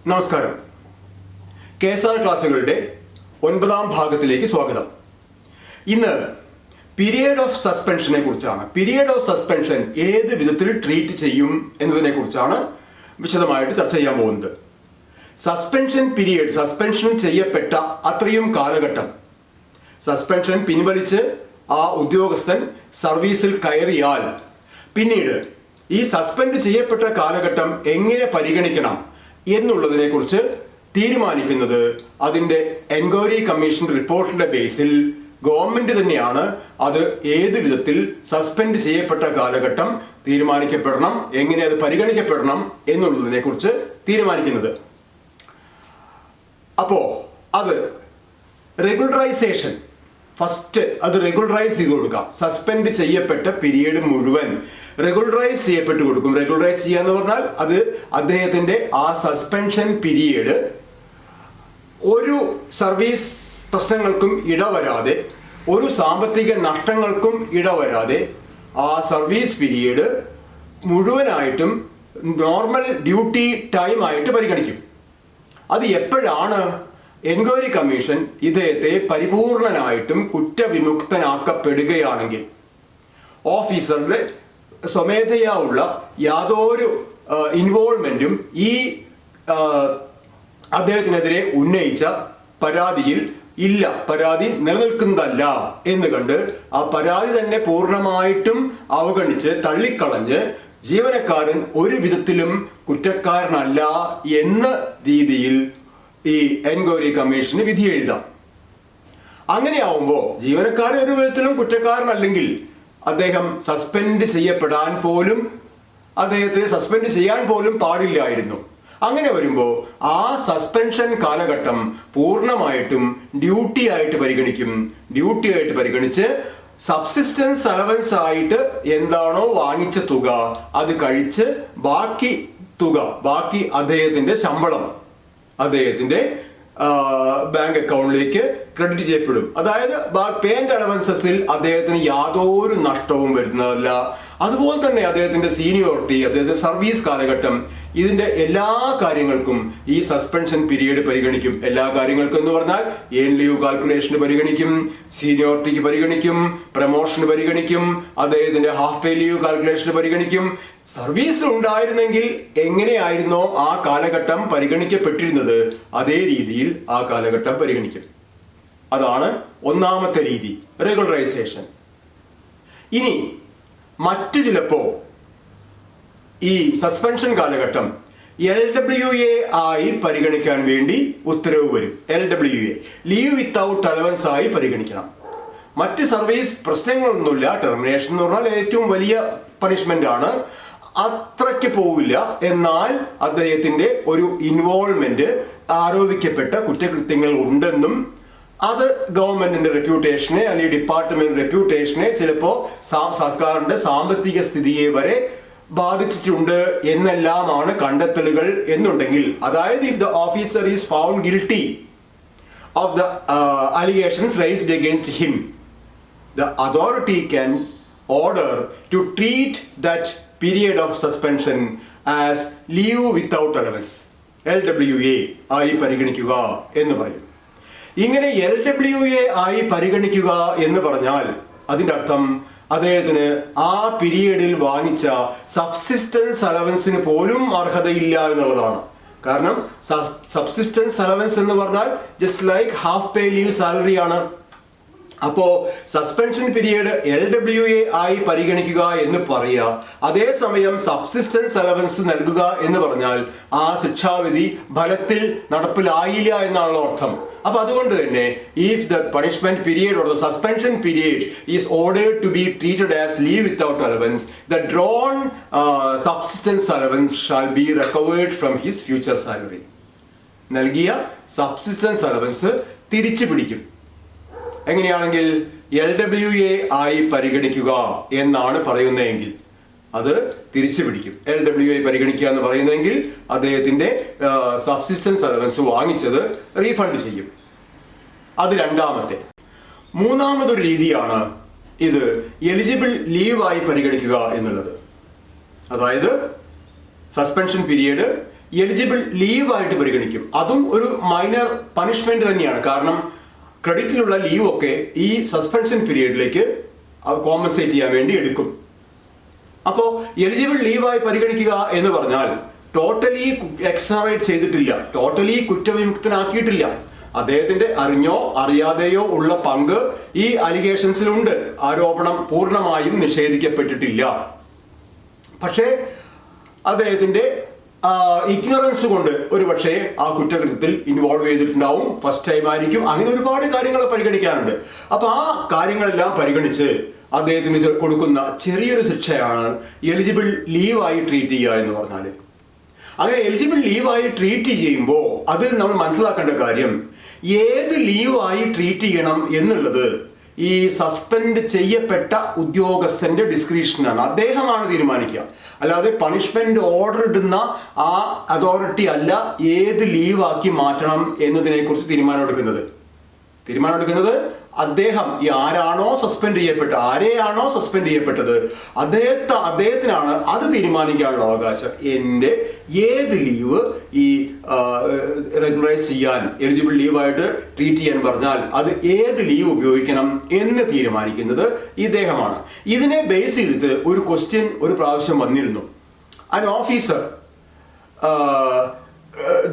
നമസ്കാരം. KSR ക്ലാസ്സുകളുടെ 9ാം ഭാഗത്തിലേക്ക് സ്വാഗതം. ഇന്ന് പീരിയഡ് ഓഫ് സസ്പെൻഷനെ കുറിച്ചാണ്. പീരിയഡ് ഓഫ് സസ്പെൻഷൻ ഏത് വിധത്തിൽ ട്രീറ്റ് ചെയ്യും എന്നതിനെ കുറിച്ചാണ് വിശദമായിട്ട് ചർച്ച ചെയ്യാൻ പോകുന്നത്. സസ്പെൻഷൻ പീരിയഡ്, സസ്പെൻഷൻ ചെയ്യപ്പെട്ട അത്രയും കാലഘട്ടം, സസ്പെൻഷൻ പിൻവലിച്ച് ആ ഉദ്യോഗസ്ഥൻ സർവീസിൽ കയറിയാൽ പിന്നീട് ഈ സസ്പെൻഡ് ചെയ്യപ്പെട്ട കാലഘട്ടം എങ്ങനെ പരിഗണിക്കണം എന്നുള്ളതിനെ കുറിച്ച് തീരുമാനിക്കുന്നത് അതിന്റെ എൻക്വയറി കമ്മീഷൻ റിപ്പോർട്ടിന്റെ ബേസിൽ ഗവൺമെന്റ് തന്നെയാണ്. അത് ഏത് വിധത്തിൽ സസ്പെൻഡ് ചെയ്യപ്പെട്ട കാലഘട്ടം തീരുമാനിക്കപ്പെടണം, എങ്ങനെ അത് പരിഗണിക്കപ്പെടണം എന്നുള്ളതിനെ കുറിച്ച് തീരുമാനിക്കുന്നത്. അപ്പോ അത് റെഗുലറൈസേഷൻ, ഫസ്റ്റ് അത് റെഗുലറൈസ് ചെയ്ത് കൊടുക്കാം. സസ്പെൻഡ് ചെയ്യപ്പെട്ട പീരീഡ് മുഴുവൻ റെഗുലറൈസ് ചെയ്യപ്പെട്ടു കൊടുക്കും. റെഗുലറൈസ് ചെയ്യുക എന്ന് പറഞ്ഞാൽ അത് അദ്ദേഹത്തിന്റെ ആ സസ്പെൻഷൻ പീരീഡ് ഒരു സർവീസ് പ്രശ്നങ്ങൾക്കും ഇടവരാതെ, ഒരു സാമ്പത്തിക നഷ്ടങ്ങൾക്കും ഇടവരാതെ ആ സർവീസ് പീരീഡ് മുഴുവനായിട്ടും നോർമൽ ഡ്യൂട്ടി ടൈം ആയിട്ട് പരിഗണിക്കും. അത് എപ്പോഴാണ് എൻക്വയറി കമ്മീഷൻ ഇദ്ദേഹത്തെ പരിപൂർണനായിട്ടും കുറ്റവിമുക്തനാക്കപ്പെടുകയാണെങ്കിൽ, ഓഫീസറുടെ സ്വമേധയാ ഉള്ള യാതൊരു ഇൻവോൾവ്മെന്റും ഈ അദ്ദേഹത്തിനെതിരെ ഉന്നയിച്ച പരാതിയിൽ ഇല്ല, പരാതി നിലനിൽക്കുന്നതല്ല എന്ന് കണ്ട് ആ പരാതി തന്നെ പൂർണ്ണമായിട്ടും അവഗണിച്ച് തള്ളിക്കളഞ്ഞ് ജീവനക്കാരൻ ഒരു വിധത്തിലും കുറ്റക്കാരനല്ല എന്ന രീതിയിൽ ഈ എൻക്വയറി കമ്മീഷന് വിധി എഴുതാം. അങ്ങനെയാവുമ്പോൾ ജീവനക്കാരൻ ഒരു വിധത്തിലും കുറ്റക്കാരനല്ലെങ്കിൽ അദ്ദേഹം സസ്പെൻഡ് ചെയ്യപ്പെടാൻ പോലും, അദ്ദേഹത്തെ സസ്പെൻഡ് ചെയ്യാൻ പോലും പാടില്ലായിരുന്നു. അങ്ങനെ വരുമ്പോൾ ആ സസ്പെൻഷൻ കാലഘട്ടം പൂർണ്ണമായിട്ടും ഡ്യൂട്ടി ആയിട്ട് പരിഗണിക്കും. ഡ്യൂട്ടി ആയിട്ട് പരിഗണിച്ച് സബ്സിസ്റ്റൻസ് അലവൻസ് ആയിട്ട് എന്താണോ വാങ്ങിച്ച തുക അത് കഴിച്ച് ബാക്കി തുക, ബാക്കി അദ്ദേഹത്തിന്റെ ശമ്പളം അദ്ദേഹത്തിന്റെ ബാങ്ക് അക്കൗണ്ടിലേക്ക് ക്രെഡിറ്റ് ചെയ്യപ്പെടും. അതായത് പേ ആൻഡ് അലവൻസസിൽ അദ്ദേഹത്തിന് യാതൊരു നഷ്ടവും വരുന്നതല്ല. അതുപോലെ തന്നെ അദ്ദേഹത്തിന്റെ സീനിയോറിറ്റി, അദ്ദേഹത്തിന്റെ സർവീസ് കാലഘട്ടം, ഇതിന്റെ എല്ലാ കാര്യങ്ങൾക്കും ഈ സസ്പെൻഷൻ പീരീഡ് പരിഗണിക്കും. എല്ലാ കാര്യങ്ങൾക്കും എന്ന് പറഞ്ഞാൽ ഏൺ ലീവ് കാൽക്കുലേഷന് പരിഗണിക്കും, സീനിയോറിറ്റിക്ക് പരിഗണിക്കും, പ്രമോഷന് പരിഗണിക്കും, അദ്ദേഹത്തിന്റെ ഹാഫ് പേ ലീവ് കാൽക്കുലേഷന് പരിഗണിക്കും. സർവീസ് ഉണ്ടായിരുന്നെങ്കിൽ എങ്ങനെയായിരുന്നോ ആ കാലഘട്ടം പരിഗണിക്കപ്പെട്ടിരുന്നത് അതേ രീതിയിൽ ആ കാലഘട്ടം പരിഗണിക്കും. അതാണ് ഒന്നാമത്തെ രീതി, റെഗുലറൈസേഷൻ. ഇനി മറ്റു ചിലപ്പോ ഈ സസ്പെൻഷൻ കാലഘട്ടം LWA ആയി പരിഗണിക്കാൻ വേണ്ടി ഉത്തരവ് വരും. LWA, ലീവ് വിത്തൗട്ട് അലവൻസ് ആയി പരിഗണിക്കണം. മറ്റ് സർവീസ് പ്രശ്നങ്ങളൊന്നുമില്ല. ടെർമിനേഷൻ എന്ന് പറഞ്ഞാൽ ഏറ്റവും വലിയ പണിഷ്മെന്റ് ആണ്, അത്രയ്ക്ക് പോവില്ല. എന്നാൽ അദ്ദേഹത്തിന്റെ ഒരു ഇൻവോൾവ്മെന്റ്, ആരോപിക്കപ്പെട്ട കുറ്റകൃത്യങ്ങൾ ഉണ്ടെന്നും അത് ഗവൺമെന്റിന്റെ റെപ്യൂട്ടേഷനെ അല്ലെങ്കിൽ ഡിപ്പാർട്ട്മെന്റ് റെപ്യൂട്ടേഷനെ ചിലപ്പോ സർക്കാരിന്റെ സാമ്പത്തിക സ്ഥിതിയെ വരെ ബാധിച്ചിട്ടുണ്ട് എന്നെല്ലാമാണ് കണ്ടെത്തലുകൾ എന്നുണ്ടെങ്കിൽ, അതായത് if the officer is found guilty of the allegations raised against him, the authority can order to treat that period of suspension as leave without allowance, LWA ആയി പരിഗണിക്കുക എന്ന് പറയും. ഇങ്ങനെ LWA ആയി പരിഗണിക്കുക എന്ന് പറഞ്ഞാൽ അതിന്റെ അർത്ഥം അദ്ദേഹത്തിന് ആ പീരിയഡിൽ വാങ്ങിച്ച സബ്സിസ്റ്റൻസ് അലവൻസിന് പോലും അർഹതയില്ല എന്നുള്ളതാണ്. കാരണം സബ്സിസ്റ്റൻസ് അലവൻസ് എന്ന് പറഞ്ഞാൽ ജസ്റ്റ് ലൈക്ക് ഹാഫ് പേ ലീവ് സാലറി ആണ്. അപ്പോ സസ്പെൻഷൻ പീരിയഡ് LWA ആയി പരിഗണിക്കുക എന്ന് പറയുക, അതേസമയം സബ്സിസ്റ്റൻസ് അലവൻസ് നൽകുക എന്ന് പറഞ്ഞാൽ ആ ശിക്ഷാവിധി ഫലത്തിൽ നടപ്പിലായില്ല എന്നാണല്ലോ അർത്ഥം. അപ്പൊ അതുകൊണ്ട് തന്നെ if the punishment period or the suspension period is ordered to be treated as leave without allowance, the drawn subsistence allowance shall be recovered from his future salary. നൽകിയ സബ്സിസ്റ്റൻസ് അലവൻസ് തിരിച്ചു പിടിക്കും. എങ്ങനെയാണെങ്കിൽ LWA ആയി പരിഗണിക്കുക എന്നാണ് പറയുന്നതെങ്കിൽ അത് തിരിച്ചു പിടിക്കും. LWA പരിഗണിക്കുക എന്ന് പറയുന്നതെങ്കിൽ അദ്ദേഹത്തിന്റെ സബ്സിസ്റ്റൻസ് അലവൻസ് വാങ്ങിച്ചത് റീഫണ്ട് ചെയ്യും. അത് രണ്ടാമത്തെ. മൂന്നാമതൊരു രീതിയാണ് ഇത് എലിജിബിൾ ലീവ് ആയി പരിഗണിക്കുക എന്നുള്ളത്. അതായത് സസ്പെൻഷൻ പീരിയഡ് എലിജിബിൾ ലീവായിട്ട് പരിഗണിക്കും. അതും ഒരു മൈനർ പണിഷ്മെന്റ് തന്നെയാണ്. കാരണം ക്രെഡിറ്റിലുള്ള ലീവ് ഒക്കെ ഈ സസ്പെൻഷൻ പീരീഡിലേക്ക് കോമ്പൻസേറ്റ് ചെയ്യാൻ വേണ്ടി എടുക്കും. അപ്പോൾ എലിജിബിൾ ലീവായി പരിഗണിക്കുക എന്ന് പറഞ്ഞാൽ ടോട്ടലി എക്സ്ട്രാവേറ്റ് ചെയ്തിട്ടില്ല, ടോട്ടലി കുറ്റവിമുക്തനാക്കിയിട്ടില്ല. അദ്ദേഹത്തിന്റെ അറിഞ്ഞോ അറിയാതെയോ ഉള്ള പങ്ക് ഈ അലിഗേഷൻസിലുണ്ട്. ആരോപണം പൂർണ്ണമായും നിഷേധിക്കപ്പെട്ടിട്ടില്ല. പക്ഷേ അദ്ദേഹത്തിന്റെ ഇഗ്നറൻസ് കൊണ്ട് ഒരു പക്ഷേ ആ കുറ്റകൃത്യത്തിൽ ഇൻവോൾവ് ചെയ്തിട്ടുണ്ടാവും, ഫസ്റ്റ് ടൈം ആയിരിക്കും. അങ്ങനെ ഒരുപാട് കാര്യങ്ങൾ പരിഗണിക്കാനുണ്ട്. അപ്പൊ ആ കാര്യങ്ങളെല്ലാം പരിഗണിച്ച് അദ്ദേഹത്തിന് കൊടുക്കുന്ന ചെറിയൊരു ശിക്ഷയാണ് എലിജിബിൾ ലീവായി ട്രീറ്റ് ചെയ്യുക എന്ന് പറഞ്ഞാൽ. അങ്ങനെ എലിജിബിൾ ലീവായി ട്രീറ്റ് ചെയ്യുമ്പോൾ അത് നമ്മൾ മനസ്സിലാക്കേണ്ട കാര്യം, ഏത് ലീവായി ട്രീറ്റ് ചെയ്യണം എന്നുള്ളത് ഈ സസ്പെൻഡ് ചെയ്യപ്പെട്ട ഉദ്യോഗസ്ഥന്റെ ഡിസ്ക്രിപ്ഷനാണ്. അദ്ദേഹമാണ് തീരുമാനിക്കുക. അല്ലാതെ പണിഷ്മെന്റ് ഓർഡർ ഇടുന്ന ആ അതോറിറ്റി അല്ല ഏത് ലീവാക്കി മാറ്റണം എന്നതിനെ കുറിച്ച് തീരുമാനമെടുക്കുന്നത്. അദ്ദേഹം ഈ ആരെയാണോ സസ്പെൻഡ് ചെയ്യപ്പെട്ടത് അദ്ദേഹത്തിനാണ് അത് തീരുമാനിക്കാനുള്ള അവകാശം. എൻ്റെ ഏത് ലീവ് ഈ റെഗുലറൈസ് ചെയ്യാൻ, എലിജിബിൾ ലീവായിട്ട് ട്രീറ്റ് ചെയ്യാൻ പറഞ്ഞാൽ അത് ഏത് ലീവ് ഉപയോഗിക്കണം എന്ന് തീരുമാനിക്കുന്നത് ഇദ്ദേഹമാണ്. ഇതിനെ ബേസ് ചെയ്തിട്ട് ഒരു ക്വസ്റ്റ്യൻ ഒരു പ്രാവശ്യം വന്നിരുന്നു. an officer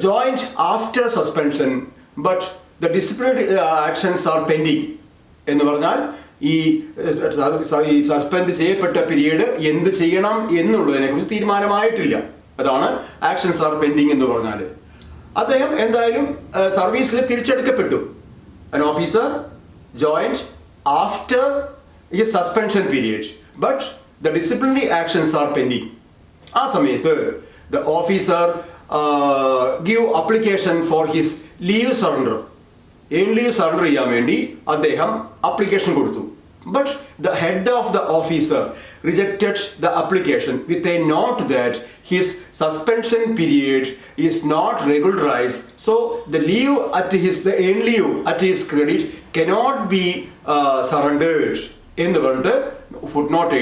joined after suspension but the disciplinary actions are pending എന്ന് പറഞ്ഞാൽ ഈ സസ്പെൻഡ് ചെയ്യപ്പെട്ട പീരീഡ് എന്ത് ചെയ്യണം എന്നുള്ളതിനെ കുറിച്ച് തീരുമാനമായിട്ടില്ല. അതാണ് ആക്ഷൻസ് ആർ പെൻഡിങ് എന്ന് പറഞ്ഞാൽ. അദ്ദേഹം എന്തായാലും സർവീസിൽ തിരിച്ചെടുക്കപ്പെട്ടു. an officer joined after his suspension period but the disciplinary actions are pending. ആ സമയത്ത് the officer give application for his leave surrender. Leave surrender ചെയ്യാൻ വേണ്ടി അദ്ദേഹം അപ്ലിക്കേഷൻ കൊടുത്തു. But the head of the officer rejected the application with a note that his suspension period is not regularised, so the leave at his credit cannot be surrendered എന്ന് പറഞ്ഞിട്ട് foot note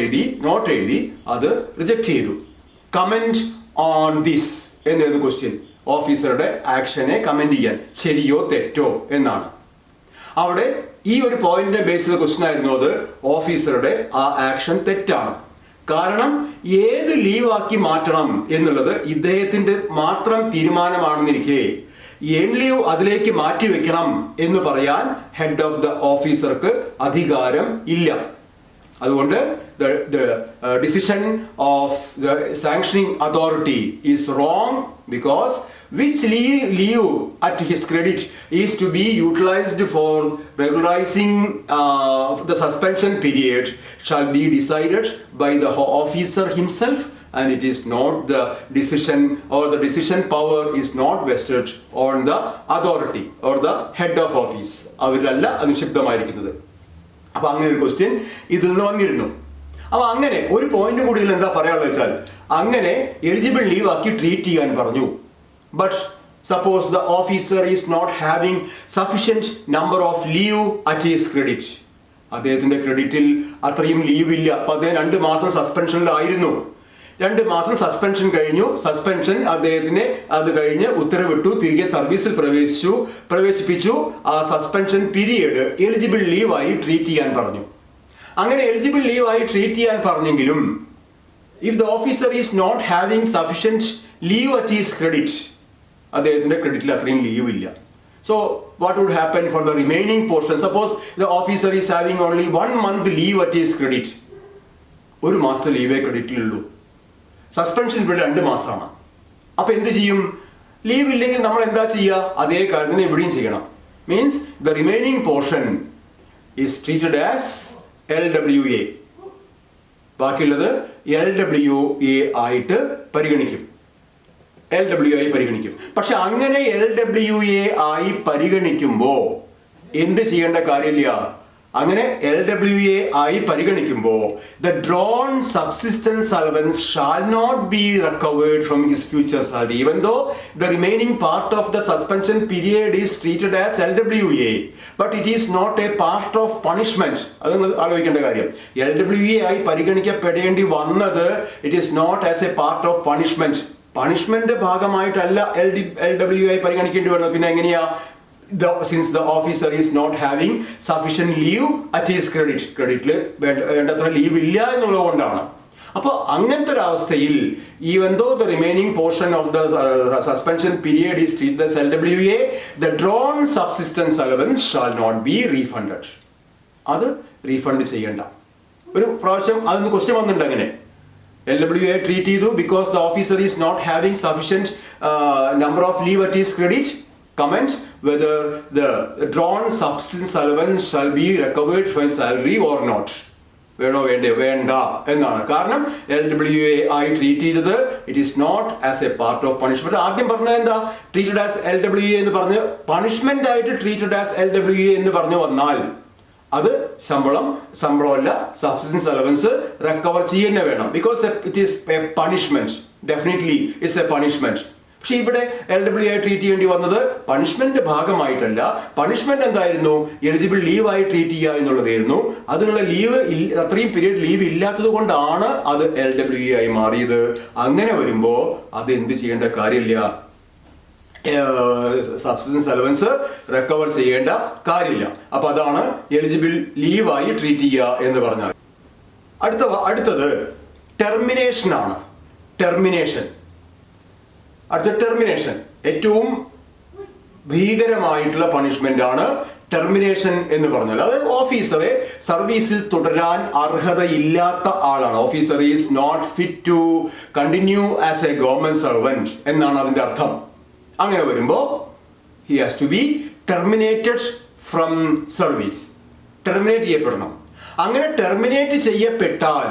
എഴുതി അത് reject ചെയ്തു. Comment on this എന്നായിരുന്നു question. ഓഫീസറുടെ ആക്ഷനെ comment ചെയ്യാൻ, ശരിയോ തെറ്റോ എന്നാണ്. അവിടെ ഈ ഒരു പോയിന്റിനെ ബേസ് ചെയ്ത ക്വസ്റ്റ്യൻ ആയിരുന്നു അത്. ഓഫീസറുടെ ആ ആക്ഷൻ തെറ്റാണ്. കാരണം ഏത് ലീവാക്കി മാറ്റണം എന്നുള്ളത് ഇദ്ദേഹത്തിന്റെ മാത്രം തീരുമാനമാണെന്നിരിക്കെ ലീവ് അതിലേക്ക് മാറ്റി വെക്കണം എന്ന് പറയാൻ ഹെഡ് ഓഫ് ദ ഓഫീസർക്ക് അധികാരം ഇല്ല. അതുകൊണ്ട് the decision of the sanctioning authority is wrong, because which leave at his credit is to be utilized for regularizing the suspension period shall be decided by the officer himself, and it is not the decision, or the decision power is not vested on the authority or the head of office. അവരിലല്ല അത് നിക്ഷിപ്തമായിരിക്കുന്നത്. അപ്പൊ അങ്ങനെ ഒരു question ഇതിൽ നിന്ന് വന്നിരുന്നു. അപ്പൊ അങ്ങനെ ഒരു പോയിന്റ് കൂടി ഇതിൽ എന്താ പറയാനുള്ളത് വെച്ചാൽ, അങ്ങനെ എലിജിബിൾ ലീവ് ആക്കി ട്രീറ്റ് ചെയ്യാൻ പറഞ്ഞു. But suppose the officer is not having sufficient number of leave at his credit. അദ്ദേഹത്തിന്റെ ക്രെഡിറ്റിൽ അത്രയും ലീവ് ഇല്ല. അപ്പൊ അദ്ദേഹം 2 മാസം സസ്പെൻഷനിലായിരുന്നു. 2 മാസം സസ്പെൻഷൻ കഴിഞ്ഞു. സസ്പെൻഷൻ അദ്ദേഹത്തിന് അത് കഴിഞ്ഞ് ഉത്തരവിട്ടു, തിരികെ സർവീസിൽ പ്രവേശിപ്പിച്ചു. ആ സസ്പെൻഷൻ പീരിയഡ് എലിജിബിൾ ലീവായി ട്രീറ്റ് ചെയ്യാൻ പറഞ്ഞു. അങ്ങനെ എലിജിബിൾ ലീവായി ട്രീറ്റ് ചെയ്യാൻ പറഞ്ഞെങ്കിലും if the officer is not having sufficient leave at his credit, അദ്ദേഹത്തിന്റെ ക്രെഡിറ്റിൽ അത്രയും ലീവ് ഇല്ല. So what would happen for the remaining portion? Suppose the officer is having only 1 month leave at his credit. 1 മാസത്തെ ലീവേ ക്രെഡിറ്റിലുള്ളൂ. Suspension ഇവിടെ 2 മാസമാണ്. അപ്പൊ എന്ത് ചെയ്യും? ലീവ് ഇല്ലെങ്കിൽ നമ്മൾ എന്താ ചെയ്യുക? അതേ കാര്യത്തിന് എവിടെയും ചെയ്യണം. Means the remaining portion is treated as LWA. ബാക്കിയുള്ളത് LWA ആയിട്ട് പരിഗണിക്കും. പക്ഷെ അങ്ങനെ LWA ആയി പരിഗണിക്കുമ്പോൾ എന്ത് ചെയ്യേണ്ട കാര്യമില്ല. അങ്ങനെ LWA ആയി പരിഗണിക്കുമ്പോൾ the drawn subsistence allowance shall not be recovered from his future salary, even though the remaining part of the suspension period is treated as LWA, but it is not a part of punishment. അതൊന്ന് ആലോചിക്കേണ്ട കാര്യം. LWA ആയി പരിഗണിക്കപ്പെടേണ്ടി വന്നത് it is not as a part of punishment punishment ഭാഗമായിട്ടല്ല LWA പരിഗണിക്കേണ്ടി വരുന്നത്. പിന്നെ എങ്ങനെയാ? Since the officer is not having sufficient leave at his ക്രെഡിറ്റിൽ വേണ്ടത്ര leave ഇല്ല എന്നുള്ളത് കൊണ്ടാണ്. അപ്പോൾ അങ്ങനത്തെ ഒരു അവസ്ഥയിൽ even though the remaining portion of the suspension period is treated as LWA, the drawn subsistence allowance shall not be refunded. അത് refund ചെയ്യണ്ട. ഒരു പ്രാവശ്യം അതൊന്ന് ക്വസ്റ്റ്യൻ വന്നിട്ടുണ്ട് അങ്ങനെ. LWA ട്രീറ്റ് ചെയ്തു because the officer is not having sufficient number of leave at his credit. Comment whether the drawn subsistence allowance shall be recovered from salary or not. വേണോ വേണ്ട എന്നാണ്. കാരണം LWA ആയി ട്രീറ്റ് ചെയ്തത് it is not as a part of punishment. ആദ്യം പറഞ്ഞത് എന്താ? Treated as LWA എന്ന് പറഞ്ഞ് പണിഷ്മെന്റ് ആയിട്ട് ട്രീറ്റഡ് ആസ് LWA എന്ന് പറഞ്ഞു വന്നാൽ അത് ശമ്പളമല്ല, സബ്സിസ്റ്റൻസ് അലവൻസ് റിക്കവർ ചെയ്യുന്നേ വേണം. Because it is A punishment. Definitely it's A punishment. പക്ഷെ ഇവിടെ LWA ട്രീറ്റ് ചെയ്യേണ്ടി വന്നത് പണിഷ്മെന്റ് ഭാഗമായിട്ടല്ല. പണിഷ്മെന്റ് എന്തായിരുന്നു? എലിജിബിൾ ലീവായി ട്രീറ്റ് ചെയ്യുക എന്നുള്ളതായിരുന്നു. അതിനുള്ള ലീവ് അത്രയും പീരീഡ് ലീവ് ഇല്ലാത്തത് കൊണ്ടാണ് അത് LWA ആയി മാറിയത്. അങ്ങനെ വരുമ്പോൾ അത് എന്ത് ചെയ്യേണ്ട കാര്യമില്ല, സബ്സിസ്റ്റൻസ് അലവൻസ് റിക്കവർ ചെയ്യേണ്ട കാര്യമില്ല. അപ്പൊ അതാണ് എലിജിബിൾ ലീവായി ട്രീറ്റ് ചെയ്യുക എന്ന് പറഞ്ഞാൽ. അടുത്തത് ടെർമിനേഷൻ ആണ്. അടുത്ത ടെർമിനേഷൻ ഏറ്റവും ഭീകരമായിട്ടുള്ള പണിഷ്മെന്റ് ആണ് ടെർമിനേഷൻ എന്ന് പറഞ്ഞാൽ. അത് ഓഫീസറെ സർവീസിൽ തുടരാൻ അർഹതയില്ലാത്ത ആളാണ്. Officer is not fit to continue as a government servant എന്നാണ് അതിന്റെ അർത്ഥം. അങ്ങനെ വരുമ്പോൾ he has to be terminated from service. Terminate ചെയ്യപ്പെടണം. അങ്ങനെ ടെർമിനേറ്റ് ചെയ്യപ്പെട്ടാൽ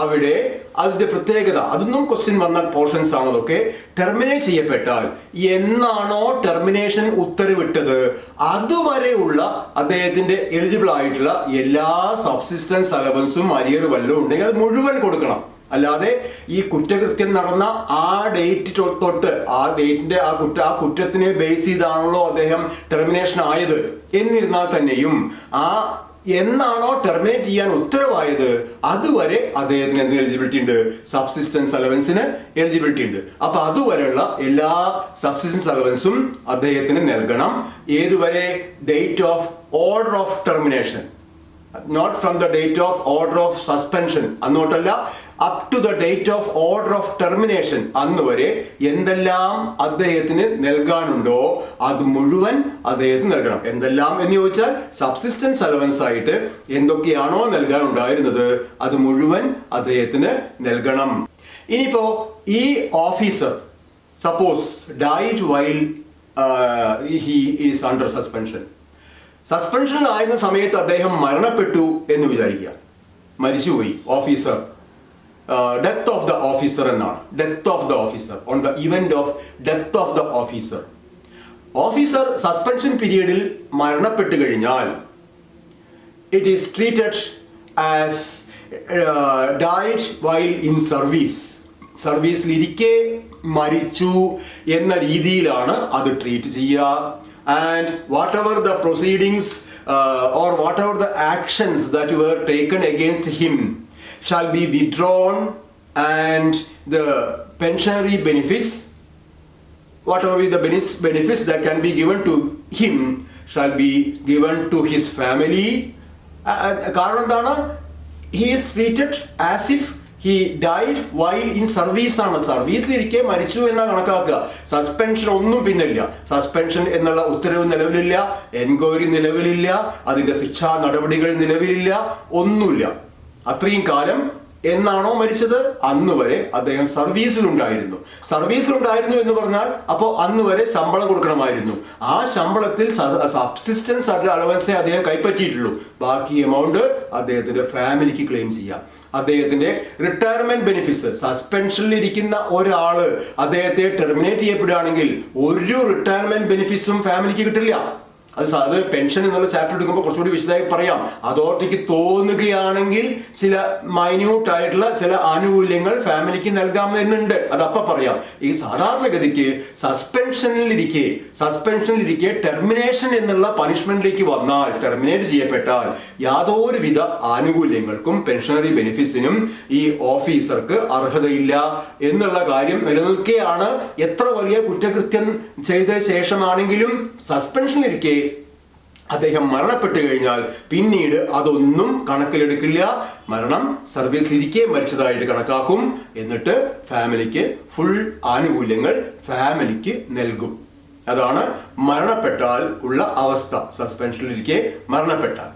അവിടെ അതിന്റെ പ്രത്യേകത, അതൊന്നും ക്വസ്റ്റ്യൻ വന്ന പോർഷൻസ് ആണ് അതൊക്കെ. ടെർമിനേറ്റ് ചെയ്യപ്പെട്ടാൽ എന്നാണോ ടെർമിനേഷൻ ഉത്തരവിട്ടത് അതുവരെയുള്ള അദ്ദേഹത്തിന്റെ എലിജിബിൾ ആയിട്ടുള്ള എല്ലാ സബ്സിസ്റ്റൻസ് അലവൻസും അരിയർ വല്ലതും ഉണ്ടെങ്കിൽ അത് മുഴുവൻ കൊടുക്കണം. അല്ലാതെ ഈ കുറ്റകൃത്യം നടന്ന ആ ഡേറ്റ് തൊട്ട് ആ ഡേറ്റിന്റെ ആ കുറ്റത്തിനെ ബേസ് ചെയ്താണല്ലോ അദ്ദേഹം ടെർമിനേഷൻ ആയത് എന്നിരുന്നാൽ തന്നെയും ആ എന്നാണോ ടെർമിനേറ്റ് ചെയ്യാൻ ഉത്തരവായത് അതുവരെ അദ്ദേഹത്തിന് എന്ത് എലിജിബിലിറ്റി ഉണ്ട്? സബ്സിസ്റ്റൻസ് അലവൻസിന് എലിജിബിലിറ്റി ഉണ്ട്. അപ്പൊ അതുവരെയുള്ള എല്ലാ സബ്സിസ്റ്റൻസ് അലവൻസും അദ്ദേഹത്തിന് നൽകണം. ഏതുവരെ? Date of order of termination, not from the date of order of suspension, അന്നോട്ടല്ല, up to the date of order of termination അന്ന് വരെ എന്തെല്ലാം അദ്ദേഹത്തിന് നൽകാനുണ്ടോ അത് മുഴുവൻ അദ്ദേഹത്തിന് നൽകണം. എന്തെല്ലാം എന്ന് ചോദിച്ചാൽ സബ്സിസ്റ്റൻസ് അലവൻസ് ആയിട്ട് എന്തൊക്കെയാണോ നൽകാനുണ്ടായിരുന്നത് അത് മുഴുവൻ അദ്ദേഹത്തിന് നൽകണം. ഇനിയിപ്പോ ഈ officer suppose died while he is under suspension. സസ്പെൻഷനിലായിരുന്ന സമയത്ത് അദ്ദേഹം മരണപ്പെട്ടു എന്ന് വിചാരിക്കുക, മരിച്ചുപോയി officer. Death of the officer എന്നാണ്. Death of the officer, on the event of death of the officer. Officer suspension പീരീഡിൽ മരണപ്പെട്ടു കഴിഞ്ഞാൽ it is treated as died while in service. സർവീസിലിരിക്കെ മരിച്ചു എന്ന രീതിയിലാണ് അത് ട്രീറ്റ് ചെയ്യുക. And whatever the proceedings or whatever the actions that were taken against him shall be withdrawn, and the pensionary benefits, whatever be the benefits that can be given to him shall be given to his family. കാരണം എന്താണ്? He is treated as if he died while in service ആണ്. സർവീസിലിരിക്കെ മരിച്ചു എന്നാണ് കണക്കാക്കുക. Suspension ഒന്നും പിന്നില്ല. Suspension എന്നുള്ള ഉത്തരവ് നിലവിലില്ല, എൻക്വയറി നിലവിലില്ല, അതിന്റെ ശിക്ഷാ നടപടികൾ നിലവിലില്ല, ഒന്നുമില്ല. അത്രയും കാലം എന്നാണോ മരിച്ചത് അന്ന് വരെ അദ്ദേഹം സർവീസിലുണ്ടായിരുന്നു. സർവീസിലുണ്ടായിരുന്നു എന്ന് പറഞ്ഞാൽ അപ്പോൾ അന്ന് വരെ ശമ്പളം കൊടുക്കണമായിരുന്നു. ആ ശമ്പളത്തിൽ സബ്സിസ്റ്റൻസ് അലവൻസേ അദ്ദേഹം കൈപ്പറ്റിയിട്ടുള്ളൂ. ബാക്കി എമൗണ്ട് അദ്ദേഹത്തിന്റെ ഫാമിലിക്ക് ക്ലെയിം ചെയ്യാം. അദ്ദേഹത്തിന്റെ റിട്ടയർമെന്റ് ബെനിഫിറ്റ്സ്, സസ്പെൻഷനിൽ ഇരിക്കുന്ന ഒരാള് അദ്ദേഹത്തെ ടെർമിനേറ്റ് ചെയ്യപ്പെടുകയാണെങ്കിൽ ഒരു റിട്ടയർമെന്റ് ബെനിഫിറ്റ്സും ഫാമിലിക്ക് കിട്ടില്ല. അത് പെൻഷൻ എന്നുള്ള ചാപ്റ്റർ എടുക്കുമ്പോൾ കുറച്ചുകൂടി വിശദമായി പറയാം. അതോറിറ്റിക്ക് തോന്നുകയാണെങ്കിൽ ചില മൈന്യൂട്ട് ആയിട്ടുള്ള ചില ആനുകൂല്യങ്ങൾ ഫാമിലിക്ക് നൽകാമെന്നുണ്ട്, അതപ്പ പറയാം. ഈ സാധാരണഗതിക്ക് സസ്പെൻഷനിലിരിക്കെ ടെർമിനേഷൻ എന്നുള്ള പണിഷ്മെന്റിലേക്ക് വന്നാൽ, ടെർമിനേറ്റ് ചെയ്യപ്പെട്ടാൽ യാതൊരുവിധ ആനുകൂല്യങ്ങൾക്കും പെൻഷനറി ബെനിഫിറ്റ്സിനും ഈ ഓഫീസർക്ക് അർഹതയില്ല എന്നുള്ള കാര്യം നിലനിൽക്കെയാണ്. എത്ര വലിയ കുറ്റകൃത്യം ചെയ്ത ശേഷമാണെങ്കിലും സസ്പെൻഷനിലിരിക്കെ അദ്ദേഹം മരണപ്പെട്ടു കഴിഞ്ഞാൽ പിന്നീട് അതൊന്നും കണക്കിലെടുക്കില്ല. മരണം സർവീസിലിരിക്കെ മരിച്ചതായിട്ട് കണക്കാക്കും. എന്നിട്ട് ഫാമിലിക്ക് ഫുൾ ആനുകൂല്യങ്ങൾ ഫാമിലിക്ക് നൽകും. അതാണ് മരണപ്പെട്ടാൽ ഉള്ള അവസ്ഥ, സസ്പെൻഷനിലിരിക്കെ മരണപ്പെട്ടാൽ.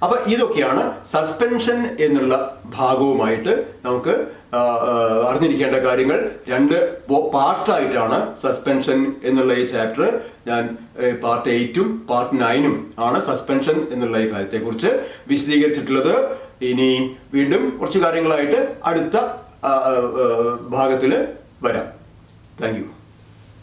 അപ്പൊ ഇതൊക്കെയാണ് സസ്പെൻഷൻ എന്നുള്ള ഭാഗവുമായിട്ട് നമുക്ക് അറിഞ്ഞിരിക്കേണ്ട കാര്യങ്ങൾ. 2 പാർട്ടായിട്ടാണ് സസ്പെൻഷൻ എന്നുള്ള ഈ ചാപ്റ്റർ ഞാൻ പാർട്ട് 8ഉം പാർട്ട് 9ഉം ആണ് സസ്പെൻഷൻ എന്നുള്ള ഈ കാര്യത്തെക്കുറിച്ച് വിശദീകരിച്ചിട്ടുള്ളത്. ഇനി വീണ്ടും കുറച്ച് കാര്യങ്ങളായിട്ട് അടുത്ത ഭാഗത്തിൽ വരാം. Thank you.